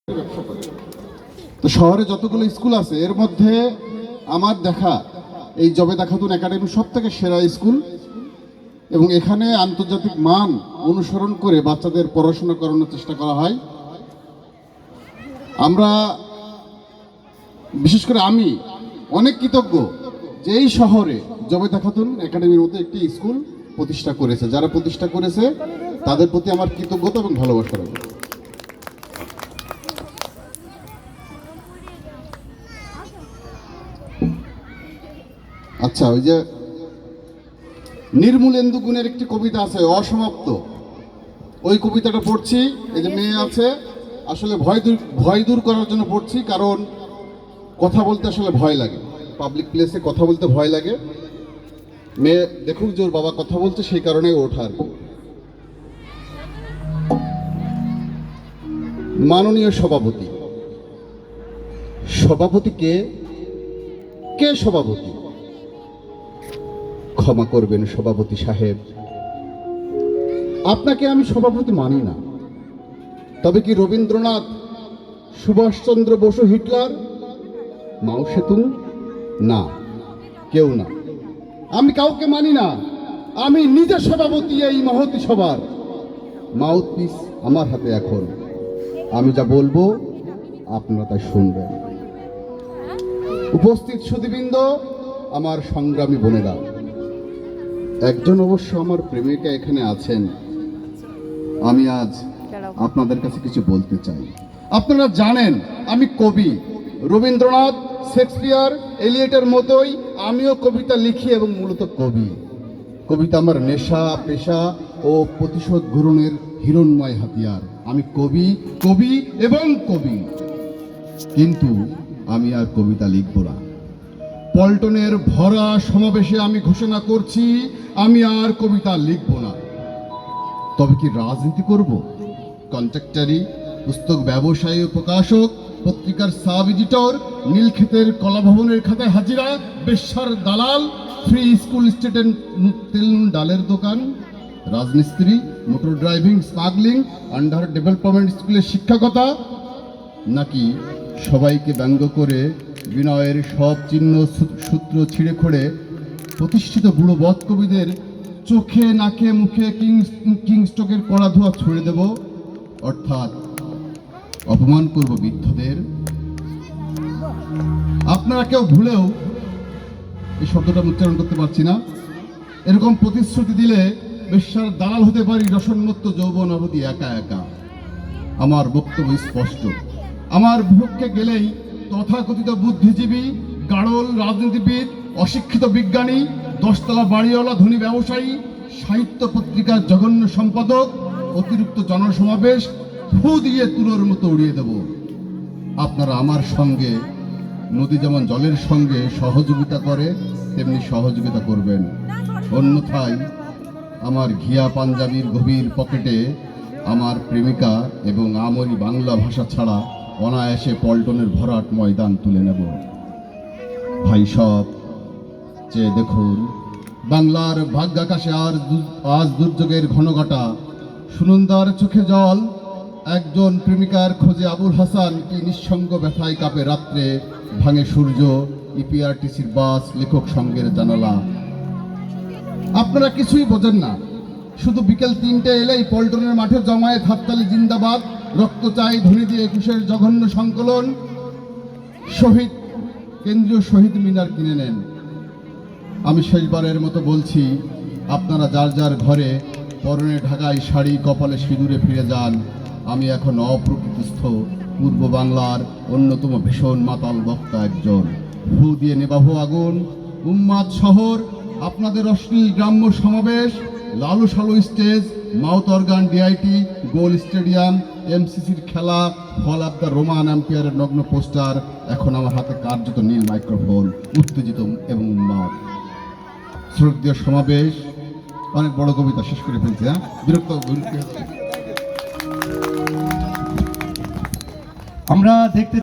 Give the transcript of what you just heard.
ব্যবসা করে। তো শহরে যতগুলো স্কুল আছে এর মধ্যে আমার দেখা এই জবেদা খাতুন একাডেমি সব থেকে সেরা স্কুল, এবং এখানে আন্তর্জাতিক মান অনুসরণ করে বাচ্চাদের পড়াশোনা করানোর চেষ্টা করা হয়। আমরা বিশেষ করে আমি অনেক কৃতজ্ঞ যে এই শহরে জবেদা খাতুন একাডেমির মতো একটি স্কুল প্রতিষ্ঠা করেছে। যারা প্রতিষ্ঠা করেছে তাদের প্রতি আমার কৃতজ্ঞতা এবং ভালোবাসা রয়েছে। আচ্ছা, ওই যে নির্মূলেন্দু গুণের একটি কবিতা আছে অসমাপ্ত, ওই কবিতাটা পড়ছি। এই যে মেয়ে আছে, আসলে ভয় দূর করার জন্য পড়ছি, কারণ কথা বলতে আসলে ভয় লাগে, পাবলিক প্লেসে কথা বলতে ভয় লাগে। মেয়ে দেখুক যে ওর বাবা কথা বলছে, সেই কারণে ওঠা আর কি। মাননীয় সভাপতি, সভাপতি কে? কে সভাপতি? ক্ষমা করবেন সভাপতি সাহেব, আপনাকে আমি সভাপতি মানি না। তবে কি রবীন্দ্রনাথ, সুভাষচন্দ্র বসু, হিটলার, মাও সেতুং? না, কেউ না। আমি কাউকে মানি না। আমি নিজে সভাপতি এই মহতী সভার। মাউথপিস আমার হাতে এখন। আমি যা বলবো আপনারা তাই শুনবেন। উপস্থিত সুধীবৃন্দ, আমার সংগ্রামী বোনেরা, একজন অবশ্য আমার প্রেমিকা এখানে আছেন। আমি আজ আপনাদের কাছে কিছু বলতে চাই। আপনারা জানেন আমি কবি। রবীন্দ্রনাথ, শেক্সপিয়ার, এলিয়টের মতোই আমিও কবিতা লিখি এবং মূলত কবি। কবিতা আমার নেশা, পেশা ও প্রতিশোধ গ্রহণের হিরণ্ময় হাতিয়ার। আমি কবি, কবি এবং কবি। কিন্তু আমি আর কবিতা লিখব না। পল্টনের ভরা সমাবেশে আমি ঘোষণা করছি, আমি আর কবিতা লিখব না। তবে কি রাজনীতি করব? কন্ট্রাক্টরি, পুস্তক ব্যবসায়ী ও প্রকাশক, পত্রিকার সাব এডিটর, নীলক্ষেতের কলাভবনের খাতায় হাজিরা, বেশ্যার দালাল, ফ্রি স্কুল স্টেটের তেল নুন ডালের দোকান, রাজমিস্ত্রি, motor driving, smuggling, under development স্কুলের শিক্ষকতা, নাকি সবাইকে ব্যঙ্গ করে বিনয়ের সব চিহ্ন সূত্র ছিঁড়ে খোড়ে প্রতিষ্ঠিত বুড়ো বদ কবিদের চোখে, নাকে, মুখে কিংস্টকের কড়া ধোয়া ছুড়ে দেব, অর্থাৎ অপমান করব বৃদ্ধদের? আপনারা কেউ ভুলেও, এই শব্দটা উচ্চারণ করতে পারছি না, এরকম প্রতিশ্রুতি দিলে বেশ্যার দালাল হতে পারি রসন্মত্ত যৌবন অবধি একা একা। আমার বক্তব্য স্পষ্ট। আমার বিপক্ষে গেলেই তথাকথিত বুদ্ধিজীবী, গাড়ল রাজনীতিবিদ, অশিক্ষিত বিজ্ঞানী, দশতলা বাড়িওয়ালা ধনী ব্যবসায়ী, সাহিত্য পত্রিকার জঘন্য সম্পাদক, অতিরিক্ত জনসমাবেশ ফু দিয়ে তুলোর মতো উড়িয়ে দেব। আপনারা আমার সঙ্গে, নদী যেমন জলের সঙ্গে সহযোগিতা করে তেমনি সহযোগিতা করবেন। অন্যথায় আমার ঘিয়া পাঞ্জাবির গভীর পকেটে আমার প্রেমিকা এবং আমরি বাংলা ভাষা ছাড়া অনায়াসে পল্টনের ভরাট ময়দান তুলে নেব। ভাই সব চেয়ে দেখুন, বাংলার ভাগ্যাকাশে আজ দুর্যোগের ঘনঘটা। সুনন্দার চোখে জল, একজন প্রেমিকার খোঁজে আবুল হাসান কি নিঃসঙ্গ ব্যথায় কাঁপে রাত্রে, ভাঙে সূর্য, ইপিআরটিসির বাস, লেখক সঙ্গের জানালা। আপনারা কিছুই বোঝেন না। শুধু বিকেল 3টে এলেই পল্টনের মাঠে জমায়েত, হাততালি, জিন্দাবাদ, রক্ত চাই, ধ্বনি দিয়ে 21-এর জঘন্য সংকলন। শহীদ কেন্দ্রীয় শহীদ মিনার কিনে নেন। আমি শেষবারের মতো বলছি, আপনারা যার যার ঘরে পরনে ঢাকাই শাড়ি, কপালে সিঁদুরে ফিরে যান। আমি এখন অপ্রকৃতিস্থ পূর্ব বাংলার অন্যতম ভীষণ মাতাল বক্তা একজন। ফু দিয়ে নেবাবো আগুন। উম্মাদ শহর, আপনাদের অশ্লীল গ্রাম্য সমাবেশ, লালু সালু স্টেজ, মাউথ অর্গান, ডিআইটি, গোল স্টেডিয়াম, এমসিসির খেলা, ফল অব দ্য রোমান এম্পায়ারের নগ্ন পোস্টার, এখন আমার হাতে কার্যত নীল মাইক্রোফোন, উত্তেজিত এবং উন্মাদ। শ্রদ্ধেয় সমাবেশ, অনেক বড় কবিতা শেষ করে ফেলছি, বিরক্ত। আমরা দেখতে